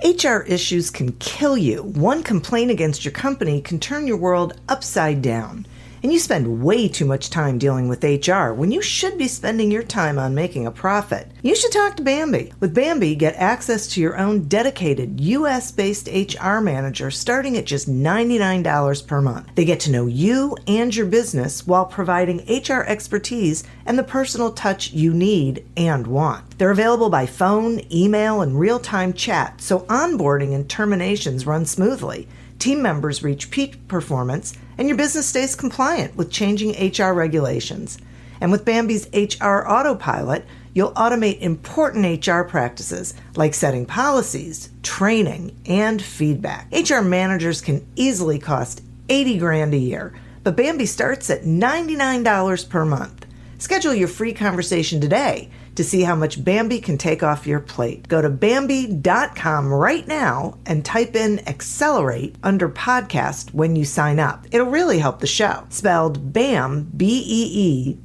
HR issues can kill you. One complaint against your company can turn your world upside down. And you spend way too much time dealing with HR when you should be spending your time on making a profit. You should talk to Bambi. With Bambi, get access to your own dedicated US-based HR manager starting at just $99 per month. They get to know you and your business while providing HR expertise and the personal touch you need and want. They're available by phone, email, and real-time chat, so onboarding and terminations run smoothly. Team members reach peak performance, and your business stays compliant with changing HR regulations. And with Bambi's HR Autopilot, you'll automate important HR practices like setting policies, training, and feedback. HR managers can easily cost $80,000 a year, but Bambi starts at $99 per month. Schedule your free conversation today to see how much Bambi can take off your plate. Go to Bambi.com right now and type in Accelerate under podcast when you sign up. It'll really help the show. Spelled BAM, BEE.com.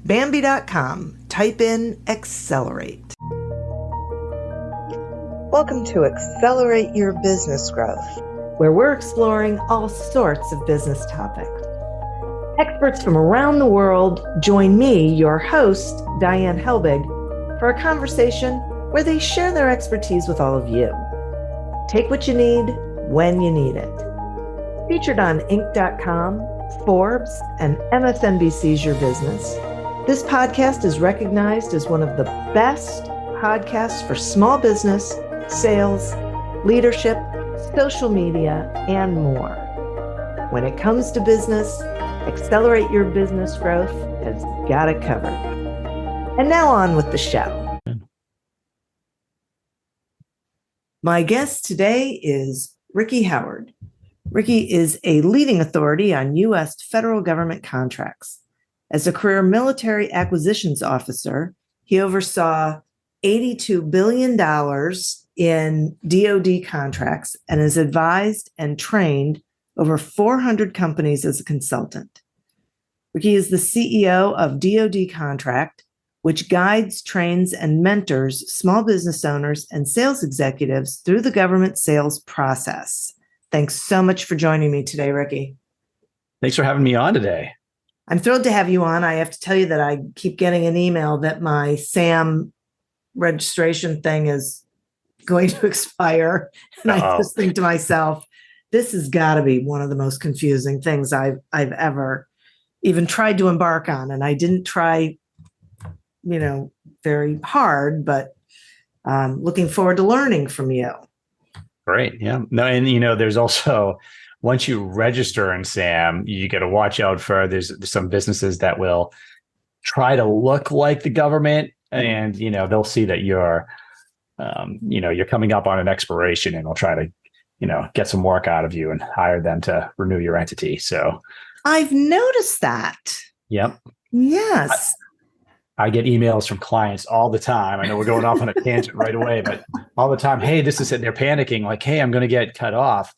Bambi.com. Type in Accelerate. Welcome to Accelerate Your Business Growth, where we're exploring all sorts of business topics. Experts from around the world join me, your host, Diane Helbig, for a conversation where they share their expertise with all of you. Take what you need when you need it. Featured on Inc.com, Forbes, and MSNBC's Your Business, this podcast is recognized as one of the best podcasts for small business, sales, leadership, social media, and more. When it comes to business, Accelerate Your Business Growth has got it covered. And now on with the show. My guest today is Ricky Howard. Ricky is a leading authority on U.S. federal government contracts. As a career military acquisitions officer, he oversaw $82 billion in DoD contracts and has advised and trained over 400 companies as a consultant. Ricky is the CEO of DoD Contract, which guides, trains, and mentors small business owners and sales executives through the government sales process. Thanks so much for joining me today, Ricky. Thanks for having me on today. I'm thrilled to have you on. I have to tell you that I keep getting an email that my SAM registration thing is going to expire. And I just think to myself, this has got to be one of the most confusing things I've ever even tried to embark on. And I didn't try, very hard, but looking forward to learning from you. Great. Yeah. No, and there's also, once you register in SAM, you got to watch out for, there's some businesses that will try to look like the government, and, they'll see that you're coming up on an expiration, and they'll try to get some work out of you and hire them to renew your entity. So I've noticed that. Yep. Yes. I get emails from clients all the time. I know we're going off on a tangent right away, but all the time, hey, this is it. They're panicking like, hey, I'm going to get cut off.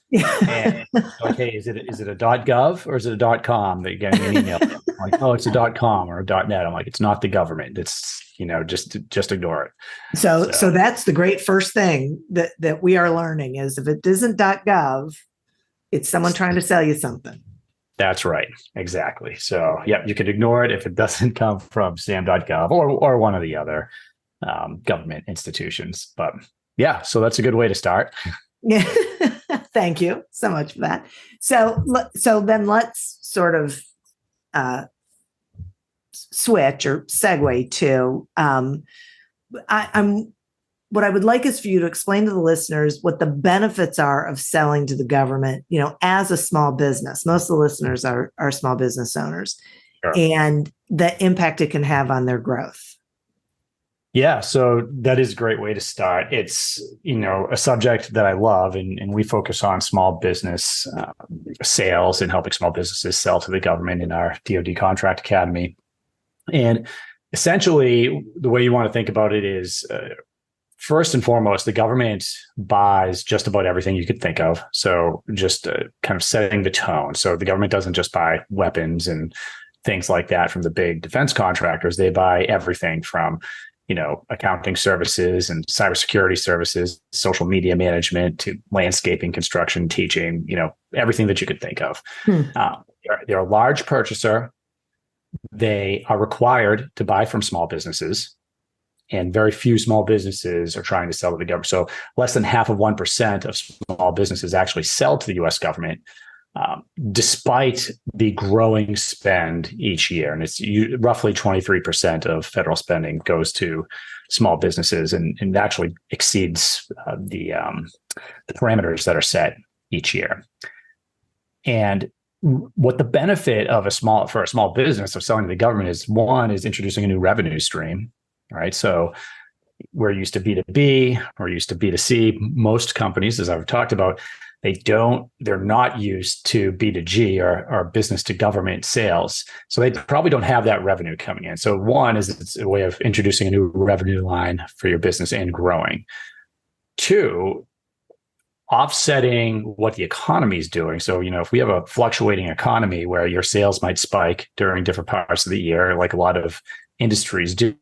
And like, hey, is it a .gov or is it a .com that you're getting an email? I'm like, oh, it's a .com or a .net. I'm like, it's not the government. It's, just ignore it. So that's the great first thing that we are learning is if it isn't .gov, it's someone trying to sell you something. That's right. Exactly. So, you could ignore it if it doesn't come from sam.gov or one of the other government institutions. But so that's a good way to start. Yeah. Thank you so much for that. So then let's sort of switch or segue to what I would like is for you to explain to the listeners what the benefits are of selling to the government, as a small business. Most of the listeners are small business owners. Sure. And the impact it can have on their growth. Yeah, so that is a great way to start. It's, a subject that I love, and we focus on small business sales and helping small businesses sell to the government in our DoD Contract Academy. And essentially, the way you want to think about it is, first and foremost, the government buys just about everything you could think of. So just kind of setting the tone. So the government doesn't just buy weapons and things like that from the big defense contractors. They buy everything from accounting services and cybersecurity services, social media management, to landscaping, construction, teaching, everything that you could think of. Hmm. They're a large purchaser. They are required to buy from small businesses, and very few small businesses are trying to sell to the government. So less than half of 1% of small businesses actually sell to the US government, despite the growing spend each year. And it's roughly 23% of federal spending goes to small businesses, and actually exceeds the parameters that are set each year. And what the benefit of for a small business of selling to the government is, one, is introducing a new revenue stream, right? So we're used to B2B, we're used to B2C. Most companies, as I've talked about, they're not used to B2G or business to government sales. So they probably don't have that revenue coming in. So one is, it's a way of introducing a new revenue line for your business and growing. Two, offsetting what the economy is doing. So, if we have a fluctuating economy where your sales might spike during different parts of the year, like a lot of industries do,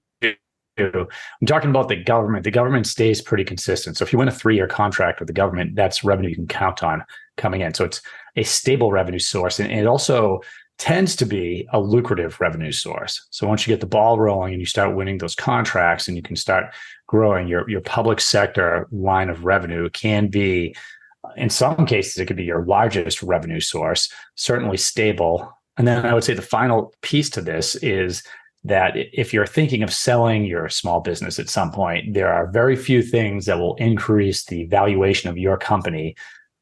I'm talking about the government. The government stays pretty consistent. So if you win a 3-year contract with the government, that's revenue you can count on coming in. So it's a stable revenue source. And it also tends to be a lucrative revenue source. So once you get the ball rolling and you start winning those contracts and you can start growing, your public sector line of revenue can be, in some cases, it could be your largest revenue source, certainly stable. And then I would say the final piece to this is that if you're thinking of selling your small business at some point, there are very few things that will increase the valuation of your company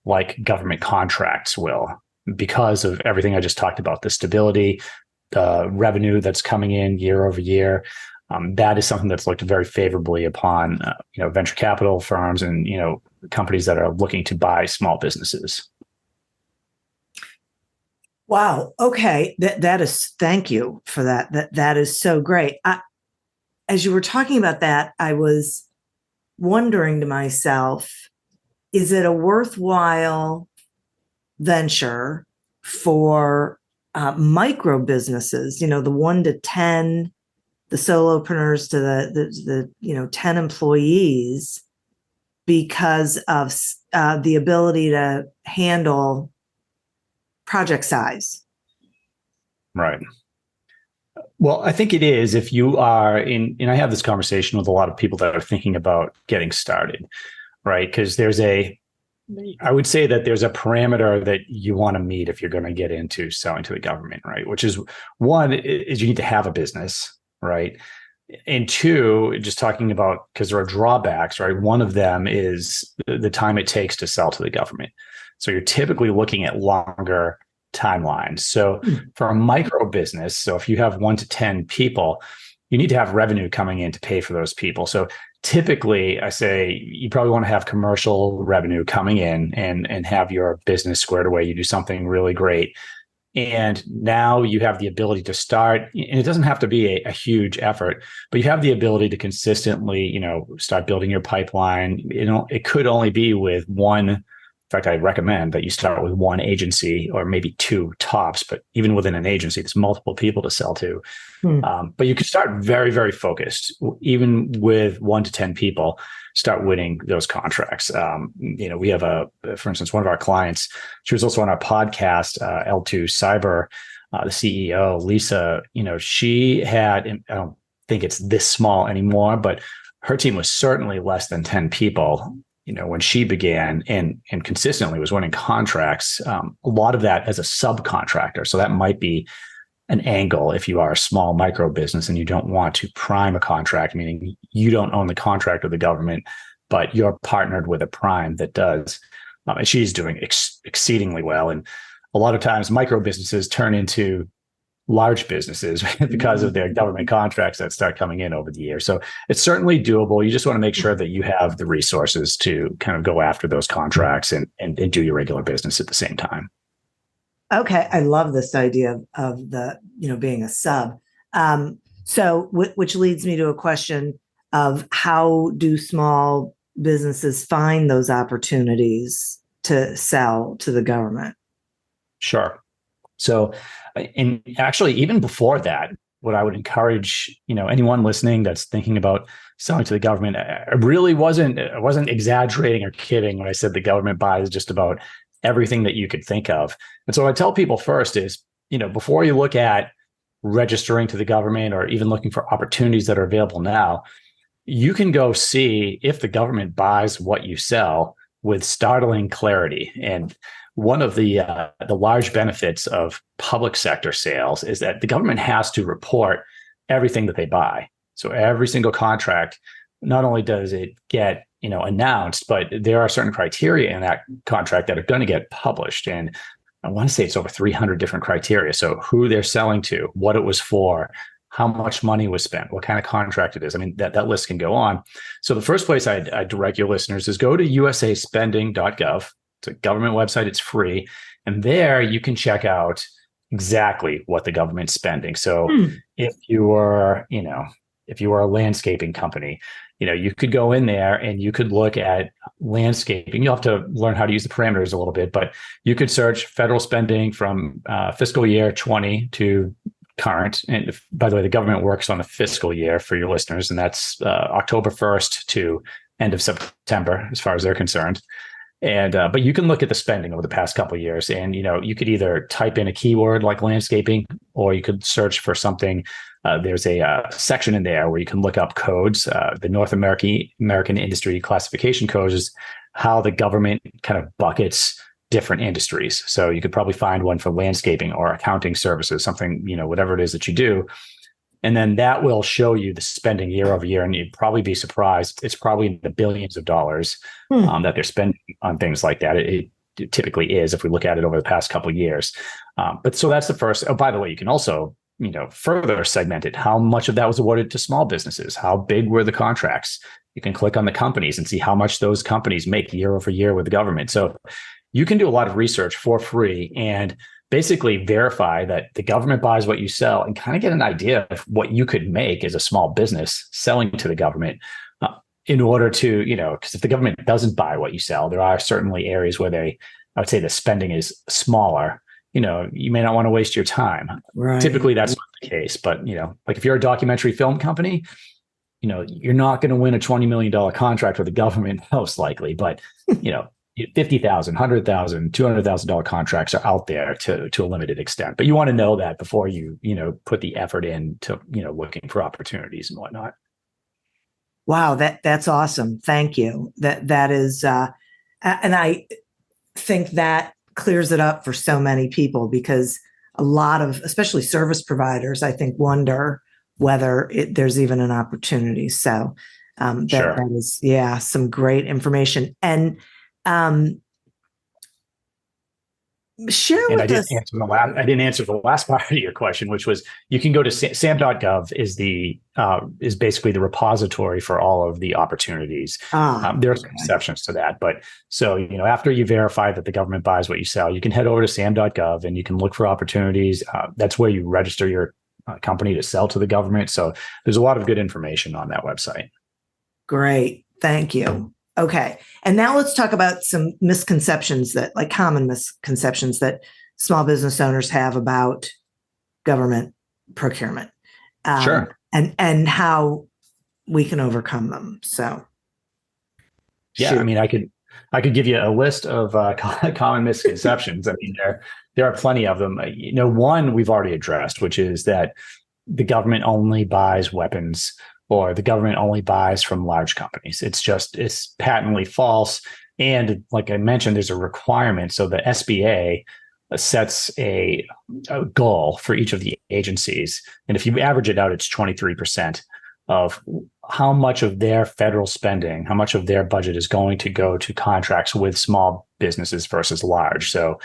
like government contracts will, because of everything I just talked about, the stability, the revenue that's coming in year over year. That is something that's looked very favorably upon, venture capital firms and, companies that are looking to buy small businesses. Wow. Okay. That is, thank you for that. That is so great. As you were talking about that, I was wondering to myself, is it a worthwhile venture for micro businesses, the 1 to 10, the solopreneurs to the 10 employees, because of the ability to handle project size? Right. Well, I think it is, if you are and I have this conversation with a lot of people that are thinking about getting started, right? Because I would say that there's a parameter that you want to meet if you're going to get into selling to the government, right? Which is, one, is you need to have a business, right? And two, just talking about, because there are drawbacks, right? One of them is the time it takes to sell to the government. So you're typically looking at longer timelines. So for a micro business, so if you have 1 to 10 people, you need to have revenue coming in to pay for those people. So typically, I say you probably want to have commercial revenue coming in and have your business squared away. You do something really great. And now you have the ability to start, and it doesn't have to be a huge effort, but you have the ability to consistently, start building your pipeline. It could only be with one. In fact, I recommend that you start with one agency or maybe 2 tops, but even within an agency, there's multiple people to sell to. But you can start very, very focused, even with 1 to 10 people, start winning those contracts. We have for instance, one of our clients, she was also on our podcast, L2 Cyber, the CEO, Lisa, she had, I don't think it's this small anymore, but her team was certainly less than 10 people, when she began, and consistently was winning contracts, a lot of that as a subcontractor. So that might be an angle if you are a small micro business and you don't want to prime a contract, meaning you don't own the contract with the government, but you're partnered with a prime that does. And she's doing exceedingly well. And a lot of times micro businesses turn into large businesses because of their government contracts that start coming in over the years. So it's certainly doable. You just want to make sure that you have the resources to kind of go after those contracts and do your regular business at the same time. Okay. I love this idea of the, being a sub. So which leads me to a question of, how do small businesses find those opportunities to sell to the government? Sure. So, and actually, even before that, what I would encourage, anyone listening that's thinking about selling to the government, I really I wasn't exaggerating or kidding when I said the government buys just about everything that you could think of. And so what I tell people first is, before you look at registering to the government or even looking for opportunities that are available now, you can go see if the government buys what you sell with startling clarity. And one of the large benefits of public sector sales is that the government has to report everything that they buy. So every single contract, not only does it get announced, but there are certain criteria in that contract that are going to get published. And I want to say it's over 300 different criteria. So who they're selling to, what it was for, how much money was spent, what kind of contract it is. I mean, that list can go on. So the first place I direct your listeners is go to usaspending.gov. It's a government website. It's free. And there you can check out exactly what the government's spending. So if you are a landscaping company, you could go in there and you could look at landscaping. You'll have to learn how to use the parameters a little bit, but you could search federal spending from fiscal year 20 to current. And by the way, the government works on a fiscal year for your listeners, and that's October 1st to end of September, as far as they're concerned. And but you can look at the spending over the past couple of years, and you could either type in a keyword like landscaping, or you could search for something. There's a section in there where you can look up codes. The North American Industry Classification Codes is how the government kind of buckets different industries. So you could probably find one for landscaping or accounting services, something, whatever it is that you do. And then that will show you the spending year over year. And you'd probably be surprised. It's probably in the billions of dollars that they're spending on things like that. It typically is, if we look at it over the past couple of years. But so that's the first. Oh, by the way, you can also, further segment it. How much of that was awarded to small businesses? How big were the contracts? You can click on the companies and see how much those companies make year over year with the government. So you can do a lot of research for free and basically verify that the government buys what you sell and kind of get an idea of what you could make as a small business selling to the government in order to, because if the government doesn't buy what you sell, there are certainly areas where I would say the spending is smaller. You may not want to waste your time. Right. Typically that's not the case, but like if you're a documentary film company, you're not going to win a $20 million contract with the government most likely, but $50,000, $100,000, $200,000 contracts are out there to a limited extent. But you want to know that before you put the effort into looking for opportunities and whatnot. Wow, that's awesome. Thank you. That is, and I think that clears it up for so many people, because a lot of, especially service providers, I think, wonder whether there's even an opportunity. So that is, some great information. And share with us. I didn't answer the last part of your question, which was you can go to sam.gov is basically the repository for all of the opportunities. There are some exceptions to that, but so after you verify that the government buys what you sell, you can head over to sam.gov and you can look for opportunities. That's where you register your company to sell to the government. So there's a lot of good information on that website. Great, thank you. Okay. And now let's talk about some misconceptions common misconceptions that small business owners have about government procurement. Sure. And how we can overcome them. So. Yeah. Shoot. I mean, I could give you a list of common misconceptions. I mean, there are plenty of them. One we've already addressed, which is that the government only buys weapons, or the government only buys from large companies. It's patently false. And like I mentioned, there's a requirement. So the SBA sets a goal for each of the agencies. And if you average it out, it's 23% of how much of their federal spending, how much of their budget is going to go to contracts with small businesses versus large. So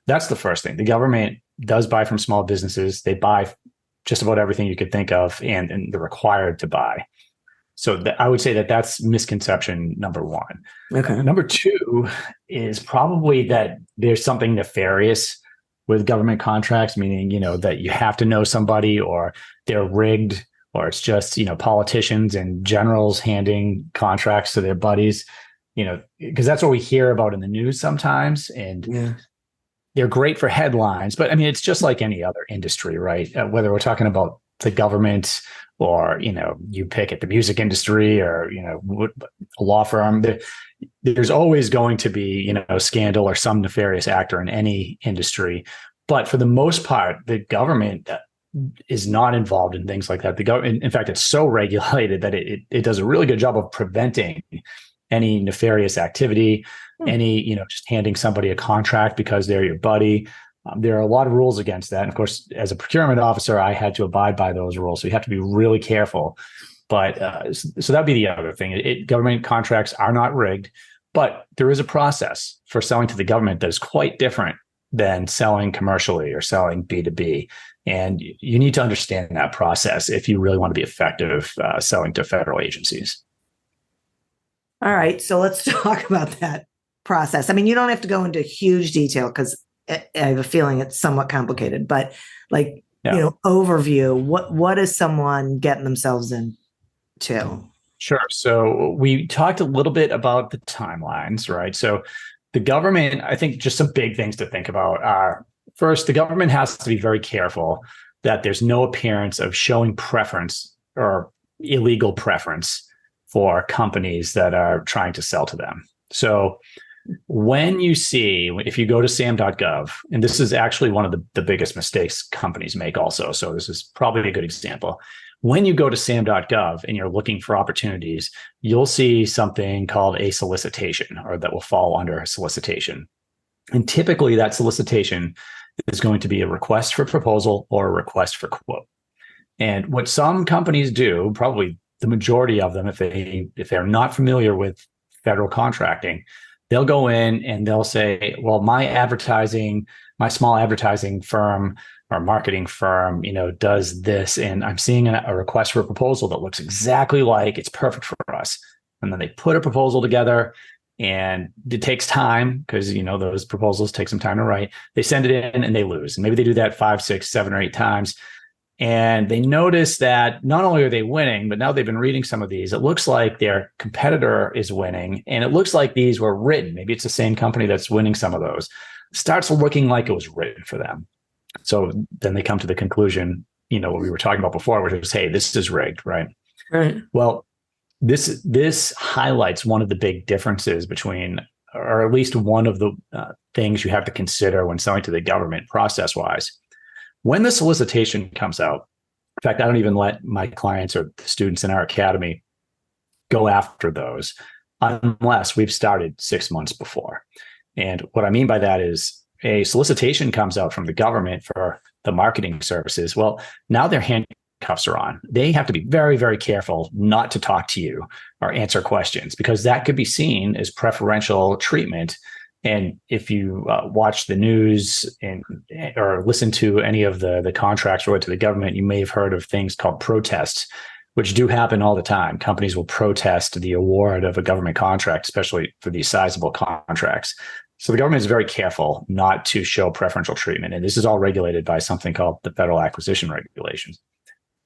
that's the first thing. The government does buy from small businesses. They buy just about everything you could think of, and they're required to buy. So I would say that's misconception number one. Okay. Number two is probably that there's something nefarious with government contracts, meaning, that you have to know somebody, or they're rigged, or it's just, politicians and generals handing contracts to their buddies, because that's what we hear about in the news sometimes. And they're great for headlines, but I mean, it's just like any other industry, right? Whether we're talking about the government, or, you pick at the music industry, or, a law firm, there's always going to be, a scandal or some nefarious actor in any industry. But for the most part, the government is not involved in things like that. The government, in fact, it's so regulated that it does a really good job of preventing any nefarious activity, any, just handing somebody a contract because they're your buddy. There are a lot of rules against that. And of course, as a procurement officer, I had to abide by those rules. So you have to be really careful. But so that'd be the other thing. Government contracts are not rigged, but there is a process for selling to the government that is quite different than selling commercially or selling B2B. And you need to understand that process if you really want to be effective selling to federal agencies. All right. So let's talk about that process. I mean, you don't have to go into huge detail because I have a feeling it's somewhat complicated, but overview, what is someone getting themselves into? Sure. So we talked a little bit about the timelines, right? So the government, I think just some big things to think about are, first, the government has to be very careful that there's no appearance of showing preference or illegal preference for companies that are trying to sell to them. So when you see, if you go to sam.gov, and this is actually one of the biggest mistakes companies make also, so this is probably a good example. When you go to sam.gov and you're looking for opportunities, you'll see something called a solicitation, or that will fall under solicitation. And typically that solicitation is going to be a request for proposal or a request for quote. And what some companies do, probably the majority of them, if they're not familiar with federal contracting, they'll go in and they'll say, well, my small advertising firm or marketing firm, does this, and I'm seeing a request for a proposal that looks exactly like it's perfect for us. And then they put a proposal together, and it takes time because, those proposals take some time to write. They send it in and they lose. And maybe they do that 5, 6, 7, or 8 times. And they notice that not only are they winning, but now they've been reading some of these, it looks like their competitor is winning. And it looks like these were written. Maybe it's the same company that's winning some of those. Starts looking like it was written for them. So then they come to the conclusion, what we were talking about before, which is, hey, this is rigged, right? Right. Well, this highlights one of the big differences between, or at least one of the things you have to consider when selling to the government process-wise. When the solicitation comes out, in fact, I don't even let my clients or the students in our academy go after those unless we've started 6 months before. And what I mean by that is a solicitation comes out from the government for the marketing services. Well, now their handcuffs are on. They have to be very, very careful not to talk to you or answer questions, because that could be seen as preferential treatment. And if you watch the news or listen to any of the contracts related to the government, you may have heard of things called protests, which do happen all the time. Companies will protest the award of a government contract, especially for these sizable contracts. So the government is very careful not to show preferential treatment. And this is all regulated by something called the Federal Acquisition Regulations.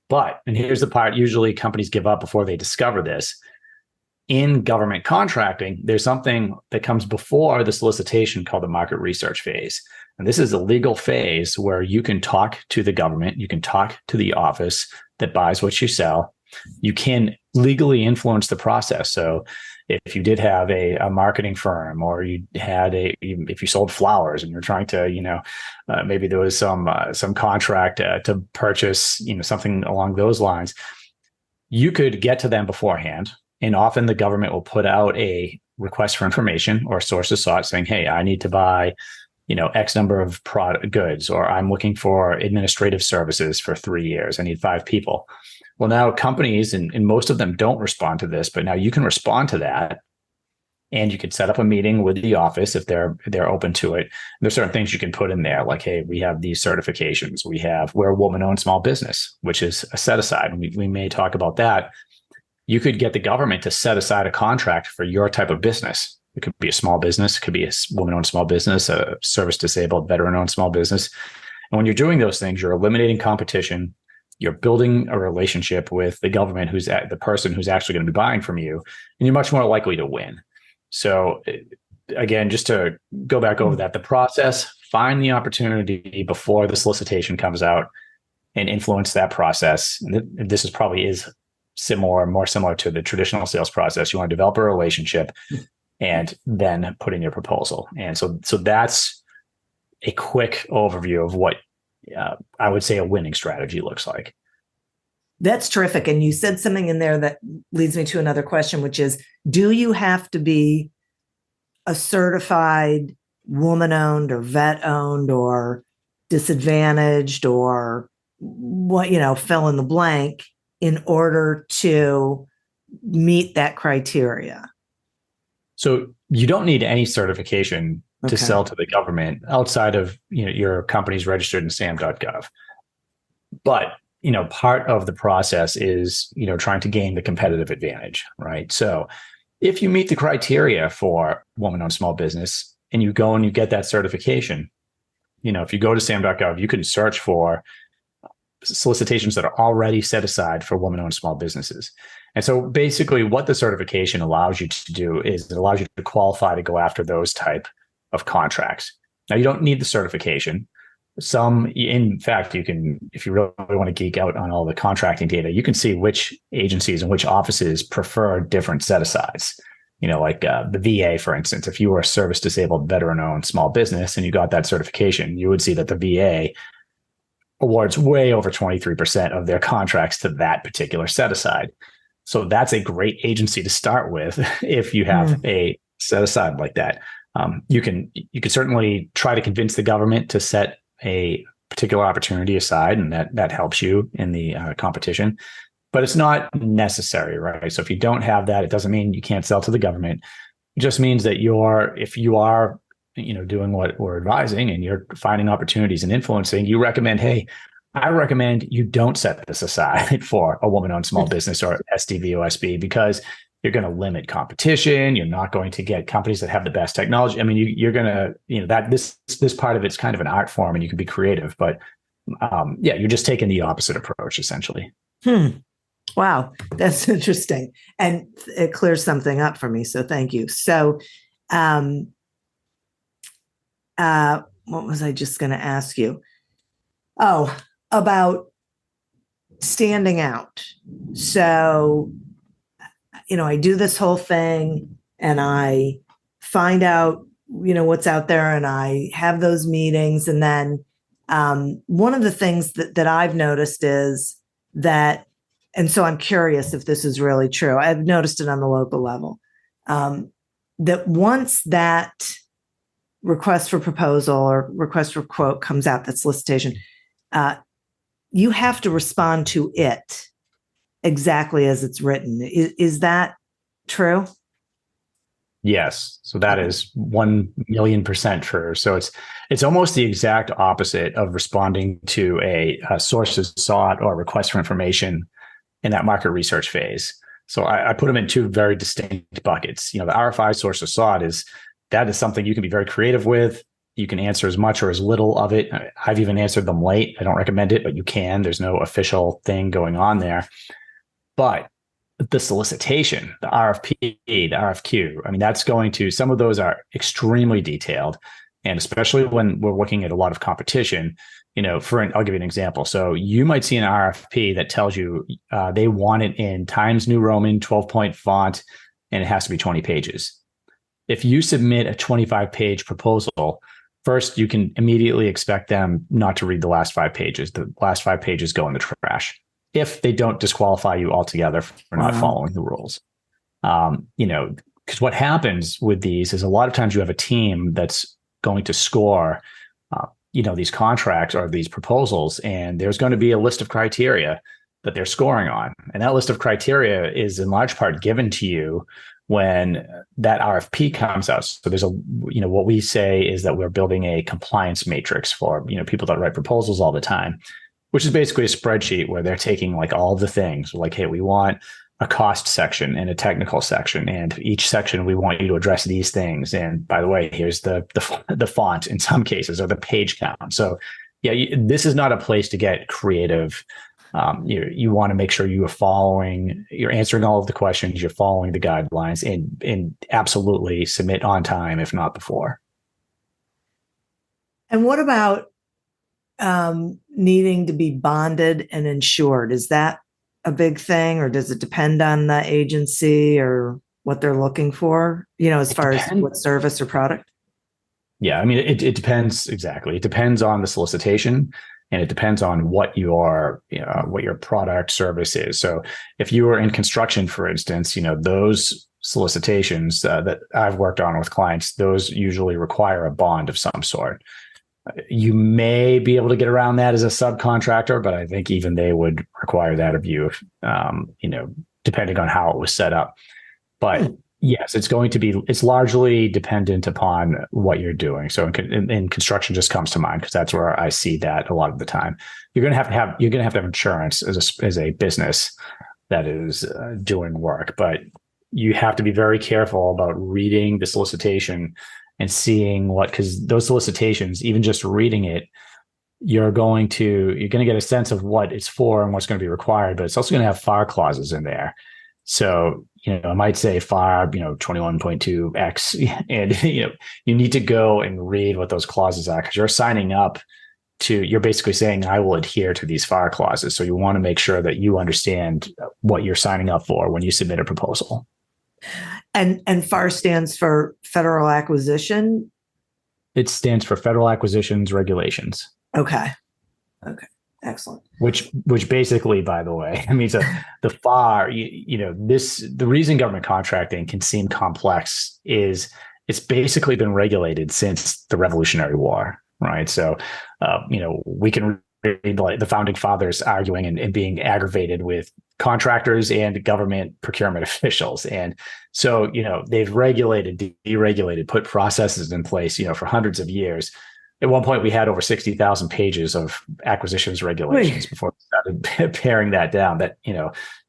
But, and here's the part usually companies give up before they discover this, in government contracting, there's something that comes before the solicitation called the market research phase. And this is a legal phase where you can talk to the government, you can talk to the office that buys what you sell. You can legally influence the process. So if you did have a marketing firm, or you had if you sold flowers and you're trying to, maybe there was some contract to purchase, something along those lines, you could get to them beforehand. And often the government will put out a request for information or sources sought saying, hey, I need to buy, X number of goods, or I'm looking for administrative services for 3 years. I need 5 people. Well, now companies, and most of them don't respond to this, but now you can respond to that, and you could set up a meeting with the office if they're open to it. There's certain things you can put in there, like, hey, we have these certifications. We're a woman-owned small business, which is a set aside. We may talk about that. You could get the government to set aside a contract for your type of business. It could be a small business, it could be a woman-owned small business, a service-disabled, veteran-owned small business. And when you're doing those things, you're eliminating competition. You're building a relationship with the government, who's the person who's actually going to be buying from you, and you're much more likely to win. So again, just to go back over that, the process, find the opportunity before the solicitation comes out, and influence that process. And this is probably more similar to the traditional sales process. You want to develop a relationship and then put in your proposal. And so that's a quick overview of what I would say a winning strategy looks like. That's terrific. And you said something in there that leads me to another question, which is, do you have to be a certified woman-owned or vet-owned or disadvantaged or what, fill in the blank in order to meet that criteria? So you don't need any certification to Okay. sell to the government outside of your company's registered in SAM.gov. But part of the process is trying to gain the competitive advantage, right? So if you meet the criteria for woman-owned small business and you go and you get that certification, if you go to SAM.gov, you can search for solicitations that are already set aside for woman-owned small businesses. And so basically what the certification allows you to do is it allows you to qualify to go after those type of contracts. Now, you don't need the certification. In fact, you can, if you really want to geek out on all the contracting data, you can see which agencies and which offices prefer different set-asides. Like the VA, for instance, if you were a service-disabled veteran-owned small business and you got that certification, you would see that the VA awards way over 23% of their contracts to that particular set-aside. So that's a great agency to start with if you have a set-aside like that. You can certainly try to convince the government to set a particular opportunity aside, and that helps you in the competition. But it's not necessary, right? So if you don't have that, it doesn't mean you can't sell to the government. It just means that if you are doing what we're advising and you're finding opportunities and influencing, I recommend you don't set this aside for a woman-owned small business or SDV OSB, because you're going to limit competition. You're not going to get companies that have the best technology. I mean, you're going to, that this part of it's kind of an art form and you can be creative, but you're just taking the opposite approach essentially. Wow, that's interesting. And it clears something up for me. So thank you. So, what was I just going to ask you? Oh, about standing out. So, I do this whole thing and I find out, what's out there and I have those meetings. And then one of the things that I've noticed is that, and so I'm curious if this is really true. I've noticed it on the local level, that once that request for proposal or request for quote comes out, that solicitation, you have to respond to it exactly as it's written. Is that true? Yes. So that is 1,000,000% true. So it's almost the exact opposite of responding to a sources sought or request for information in that market research phase. So I put them in two very distinct buckets. The RFI sources sought is something you can be very creative with. You can answer as much or as little of it. I've even answered them late. I don't recommend it, but you can. There's no official thing going on there. But the solicitation, the RFP, the RFQ, I mean, some of those are extremely detailed. And especially when we're looking at a lot of competition, I'll give you an example. So you might see an RFP that tells you they want it in Times New Roman, 12-point font, and it has to be 20 pages. If you submit a 25-page proposal, first, you can immediately expect them not to read the last 5 pages. The last 5 pages go in the trash if they don't disqualify you altogether for not following the rules. Because what happens with these is a lot of times you have a team that's going to score, these contracts or these proposals, and there's going to be a list of criteria that they're scoring on. And that list of criteria is in large part given to you when that RFP comes out. So there's what we say is that we're building a compliance matrix for, people that write proposals all the time, which is basically a spreadsheet where they're taking like all the things like, hey, we want a cost section and a technical section. And each section, we want you to address these things. And by the way, here's the font in some cases or the page count. So this is not a place to get creative. You want to make sure you're answering all of the questions, you're following the guidelines, and absolutely submit on time, if not before. And what about, needing to be bonded and insured. Is that a big thing, or does it depend on the agency or what they're looking for, as far as what service or product? Yeah, I mean, it depends exactly. It depends on the solicitation, and it depends on what your product service is. So, if you are in construction, for instance, those solicitations that I've worked on with clients, those usually require a bond of some sort. You may be able to get around that as a subcontractor, but I think even they would require that of you, depending on how it was set up. But yes, it's largely dependent upon what you're doing. So in construction just comes to mind because that's where I see that a lot of the time. You're going to have insurance as a business that is doing work, but you have to be very careful about reading the solicitation and seeing because those solicitations, even just reading it, you're going to get a sense of what it's for and what's going to be required, but it's also going to have FAR clauses in there. So, it might say FAR, 21.2X, and, you need to go and read what those clauses are because you're basically saying, I will adhere to these FAR clauses. So you want to make sure that you understand what you're signing up for when you submit a proposal. And FAR stands for Federal Acquisition? It stands for Federal Acquisitions Regulations. Okay. Excellent. Which basically, by the way, I mean, the FAR, the reason government contracting can seem complex is it's basically been regulated since the Revolutionary War, right? So, we can read like the founding fathers arguing and being aggravated with contractors and government procurement officials. And so, they've deregulated, put processes in place, for hundreds of years. At one point, we had over 60,000 pages of acquisitions regulations before we started paring that down. That,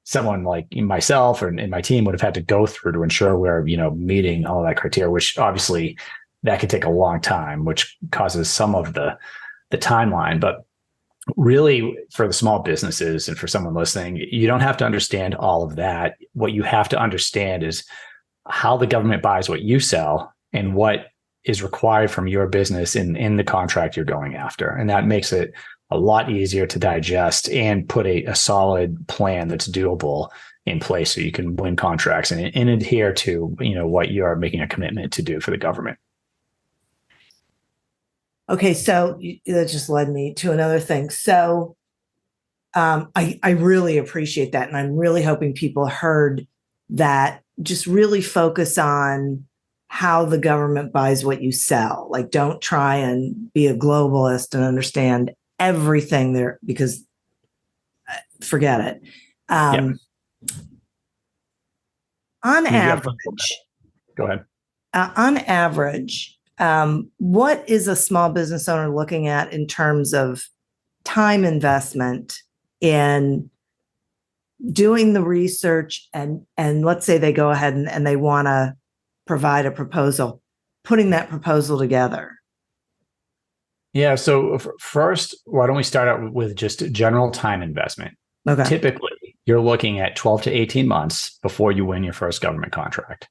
someone like myself and my team would have had to go through to ensure we're, meeting all that criteria, which obviously that could take a long time, which causes some of the timeline. But really, for the small businesses and for someone listening, you don't have to understand all of that. What you have to understand is how the government buys what you sell and what is required from your business in the contract you're going after. And that makes it a lot easier to digest and put a solid plan that's doable in place so you can win contracts and adhere to, what you are making a commitment to do for the government. Okay, so that just led me to another thing. So I really appreciate that. And I'm really hoping people heard that. Just really focus on how the government buys what you sell. Like, don't try and be a globalist and understand everything there, because forget it. On average, go ahead. On average, what is a small business owner looking at in terms of time investment in doing the research and let's say they go ahead and they want to provide a proposal, putting that proposal together? Yeah. So first, why don't we start out with just general time investment? Okay. Typically, you're looking at 12 to 18 months before you win your first government contract.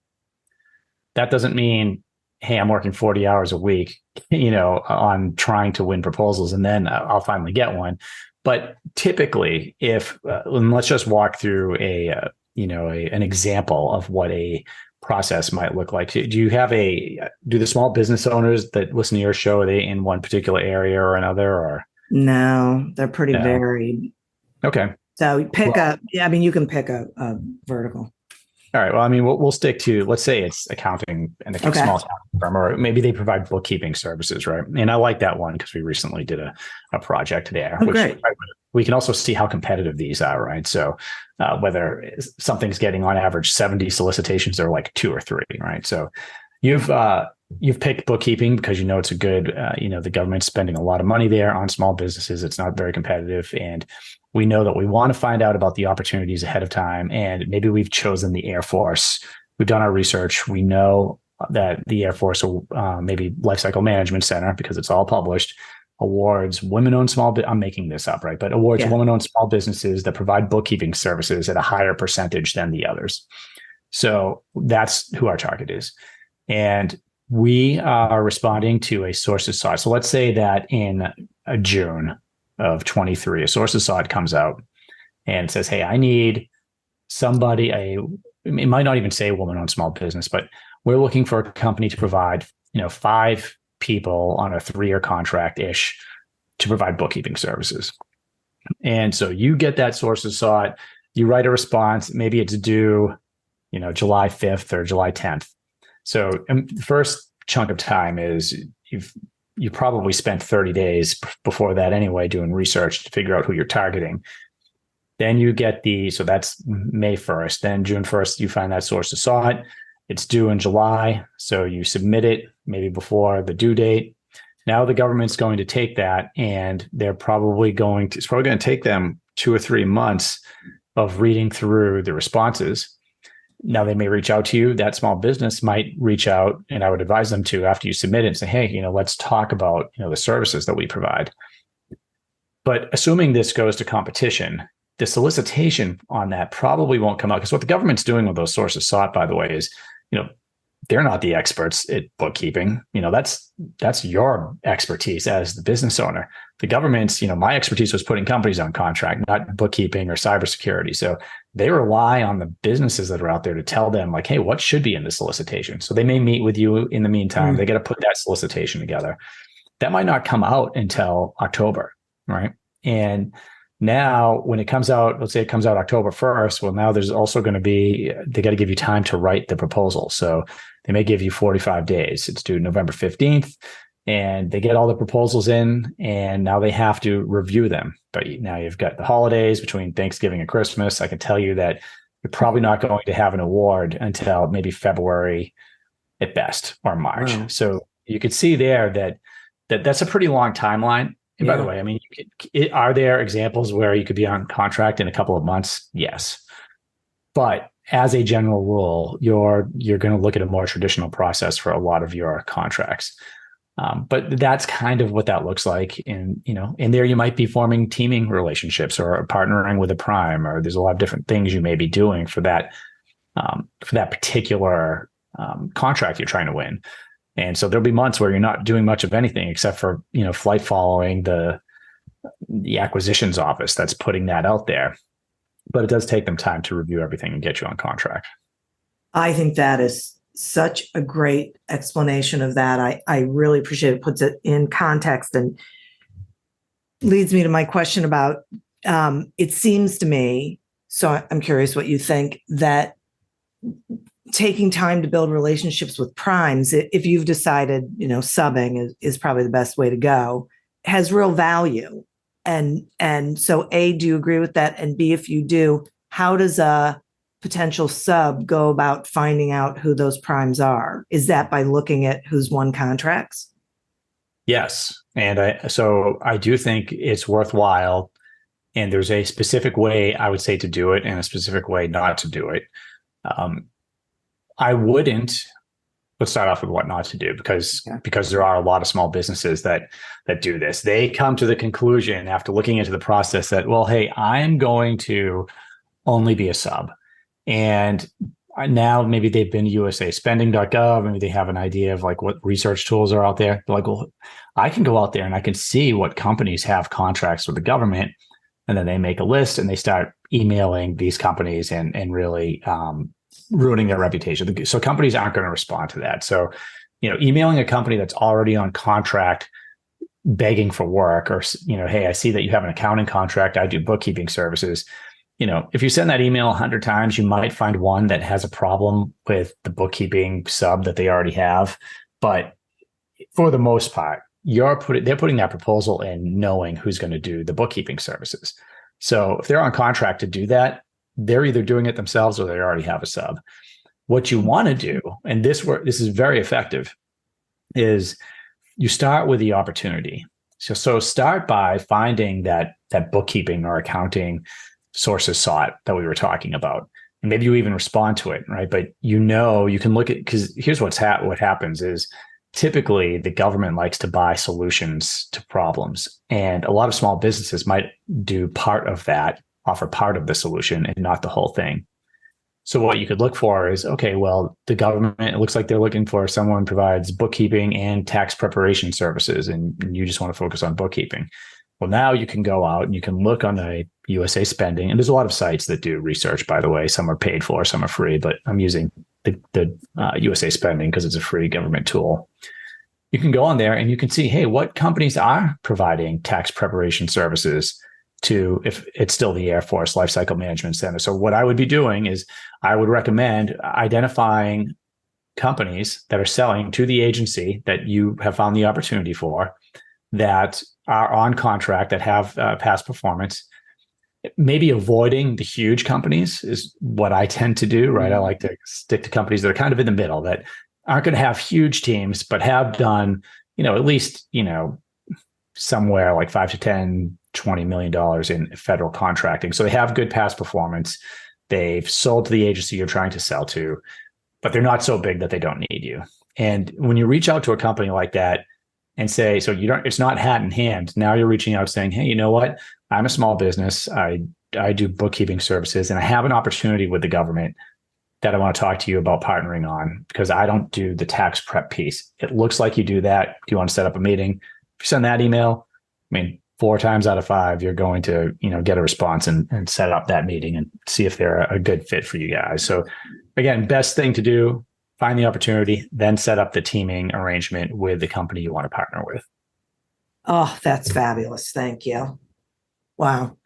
That doesn't mean, hey, I'm working 40 hours a week, on trying to win proposals and then I'll finally get one. But typically, and let's just walk through an example of what a process might look like. Do the small business owners that listen to your show, are they in one particular area or another, or? No, they're pretty varied. Okay. So you can pick a vertical. All right. Well, I mean, we'll stick to, let's say it's accounting and a small accounting firm, or maybe they provide bookkeeping services, right? And I like that one because we recently did a project there. Great. We can also see how competitive these are, right? So whether something's getting on average 70 solicitations or like 2 or 3, right? So you've picked bookkeeping because it's a good, the government's spending a lot of money there on small businesses. It's not very competitive. And we know that we want to find out about the opportunities ahead of time. And maybe we've chosen the Air Force. We've done our research. We know that the Air Force, maybe Lifecycle Management Center, because it's all published, awards women-owned small, I'm making this up, right? But awards women-owned small businesses that provide bookkeeping services at a higher percentage than the others. So that's who our target is. And we are responding to a sources sought. So let's say that in June of 23, a sources sought comes out and says, hey, I need somebody, it might not even say a woman-owned small business, but we're looking for a company to provide, 5 people on a 3-year contract-ish to provide bookkeeping services. And so you get that sources sought, you write a response, maybe it's due, July 5th or July 10th. So the first chunk of time is you probably spent 30 days before that anyway, doing research to figure out who you're targeting. Then you get so that's May 1st. Then June 1st, you find that sources sought. It's due in July. So you submit it maybe before the due date. Now the government's going to take that, and it's probably going to take them 2 or 3 months of reading through the responses. Now they may reach out to you. That small business might reach out, and I would advise them to, after you submit it, and say, hey, let's talk about, the services that we provide. But assuming this goes to competition, the solicitation on that probably won't come out, because what the government's doing with those sources sought, by the way, is, they're not the experts at bookkeeping. That's your expertise as the business owner. The government's, my expertise was putting companies on contract, not bookkeeping or cybersecurity. So they rely on the businesses that are out there to tell them, like, hey, what should be in the solicitation? So they may meet with you in the meantime. They got to put that solicitation together. That might not come out until October, right? And now when it comes out, let's say it comes out October 1st, well, now there's also going to be, they got to give you time to write the proposal. So they may give you 45 days. It's due November 15th, and they get all the proposals in, and now they have to review them. But now you've got the holidays between Thanksgiving and Christmas. I can tell you that you're probably not going to have an award until maybe February at best, or March. Wow. So you could see there that's a pretty long timeline. And by the way, I mean, are there examples where you could be on contract in a couple of months? Yes. But as a general rule, you're going to look at a more traditional process for a lot of your contracts. But that's kind of what that looks like. And, in there you might be forming teaming relationships or partnering with a prime, or there's a lot of different things you may be doing for that particular contract you're trying to win. And so there'll be months where you're not doing much of anything except for, flight following the acquisitions office that's putting that out there. But it does take them time to review everything and get you on contract. I think that is such a great explanation of that. I really appreciate it. Puts it in context and leads me to my question about, it seems to me, so I'm curious what you think, that taking time to build relationships with primes, if you've decided, subbing is probably the best way to go, has real value. And so A, do you agree with that? And B, if you do, how does a potential sub go about finding out who those primes are? Is that by looking at who's won contracts? Yes. And I do think it's worthwhile. And there's a specific way, I would say, to do it and a specific way not to do it. Let's start off with what not to do, because there are a lot of small businesses that do this. They come to the conclusion after looking into the process that, well, hey, I'm going to only be a sub. And now maybe they've been to usaspending.gov, maybe they have an idea of like what research tools are out there. They're like, well, I can go out there and I can see what companies have contracts with the government. And then they make a list and they start emailing these companies and really ruining their reputation. So companies aren't going to respond to that. So, emailing a company that's already on contract, begging for work, or, hey, I see that you have an accounting contract. I do bookkeeping services. If you send that email 100 times, you might find one that has a problem with the bookkeeping sub that they already have. But for the most part, they're putting that proposal in knowing who's going to do the bookkeeping services. So if they're on contract to do that, they're either doing it themselves or they already have a sub. What you want to do, and this is very effective, is you start with the opportunity. So start by finding that bookkeeping or accounting sources sought that we were talking about. And maybe you even respond to it, right? But you can look at, because here's what happens is typically the government likes to buy solutions to problems. And a lot of small businesses might do part of that, offer part of the solution and not the whole thing. So what you could look for is, okay, well, the government, it looks like they're looking for someone who provides bookkeeping and tax preparation services, and you just want to focus on bookkeeping. Well, now you can go out and you can look on the USA Spending, and there's a lot of sites that do research, by the way. Some are paid for, some are free, but I'm using the USA Spending because it's a free government tool. You can go on there and you can see, hey, what companies are providing tax preparation services to, if it's still the Air Force Lifecycle Management Center. So what I would be doing is I would recommend identifying companies that are selling to the agency that you have found the opportunity for, that are on contract, that have past performance. Maybe avoiding the huge companies is what I tend to do, right? I like to stick to companies that are kind of in the middle, that aren't going to have huge teams, but have done, at least, somewhere like 5 to 10, $20 million in federal contracting. So they have good past performance. They've sold to the agency you're trying to sell to, but they're not so big that they don't need you. And when you reach out to a company like that and say, so it's not hat in hand. Now you're reaching out saying, hey, you know what? I'm a small business. I do bookkeeping services, and I have an opportunity with the government that I want to talk to you about partnering on, because I don't do the tax prep piece. It looks like you do that. Do you want to set up a meeting? If you send that email, 4 times out of 5, you're going to, get a response and set up that meeting and see if they're a good fit for you guys. So again, best thing to do, find the opportunity, then set up the teaming arrangement with the company you want to partner with. Oh, that's fabulous. Thank you. Wow.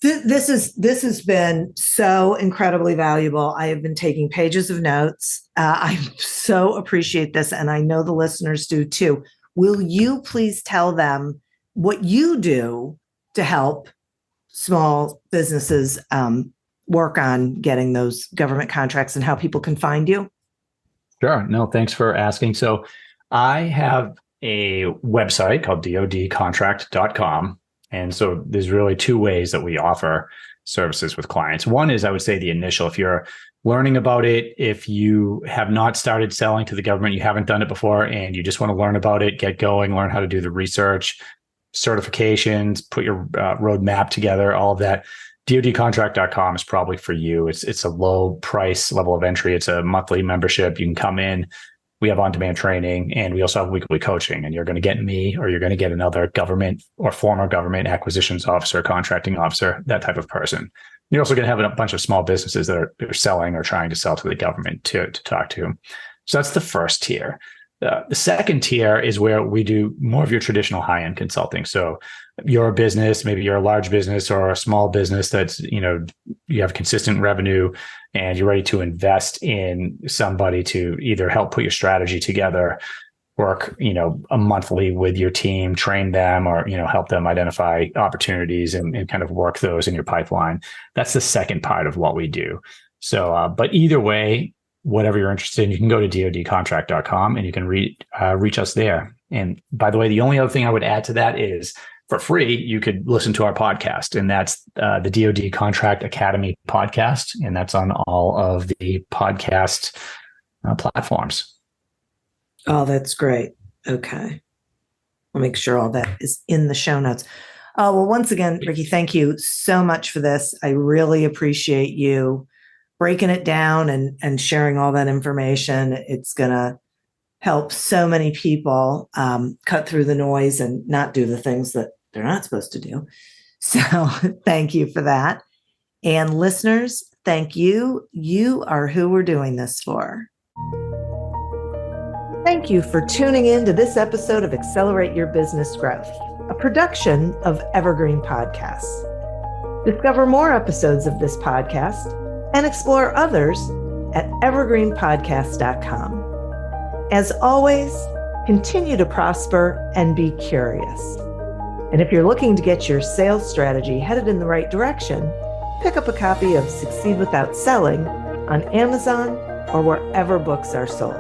This has been so incredibly valuable. I have been taking pages of notes. I so appreciate this, and I know the listeners do too. Will you please tell them what you do to help small businesses work on getting those government contracts and how people can find you? Sure. No, thanks for asking. So I have a website called decodedcontract.com. And so there's really 2 ways that we offer services with clients. One is, I would say, the initial. If you're learning about it, if you have not started selling to the government, you haven't done it before, and you just want to learn about it, get going, learn how to do the research, certifications, put your roadmap together, all of that, DoDcontract.com is probably for you. It's a low price level of entry. It's a monthly membership. You can come in. We have on-demand training, and we also have weekly coaching, and you're going to get me, or you're going to get another government or former government acquisitions officer, contracting officer, that type of person. You're also going to have a bunch of small businesses that are selling or trying to sell to the government to talk to. So that's the first tier. The second tier is where we do more of your traditional high-end consulting. So you're a business, maybe you're a large business or a small business that's, you have consistent revenue and you're ready to invest in somebody to either help put your strategy together, work, a monthly with your team, train them, or, help them identify opportunities and kind of work those in your pipeline. That's the second part of what we do. So, but either way, whatever you're interested in, you can go to DoDcontract.com and you can reach us there. And by the way, the only other thing I would add to that is, for free, you could listen to our podcast, and that's the DoD Contract Academy podcast, and that's on all of the podcast platforms. Oh, that's great. Okay. I'll make sure all that is in the show notes. Oh, well, once again, Ricky, thank you so much for this. I really appreciate you breaking it down and sharing all that information. It's going to help so many people cut through the noise and not do the things that they're not supposed to do. So thank you for that. And listeners, thank you. You are who we're doing this for. Thank you for tuning in to this episode of Accelerate Your Business Growth, a production of Evergreen Podcasts. Discover more episodes of this podcast and explore others at evergreenpodcast.com. As always, continue to prosper and be curious. And if you're looking to get your sales strategy headed in the right direction, pick up a copy of Succeed Without Selling on Amazon or wherever books are sold.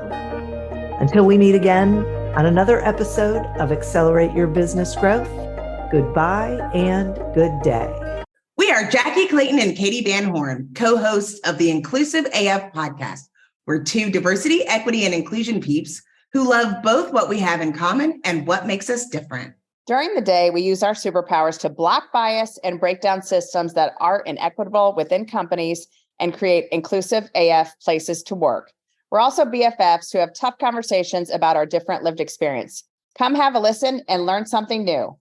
Until we meet again on another episode of Accelerate Your Business Growth, goodbye and good day. We are Jackie Clayton and Katie Van Horn, co-hosts of the Inclusive AF podcast. We're 2 diversity, equity, and inclusion peeps who love both what we have in common and what makes us different. During the day, we use our superpowers to block bias and break down systems that are inequitable within companies and create inclusive AF places to work. We're also BFFs who have tough conversations about our different lived experience. Come have a listen and learn something new.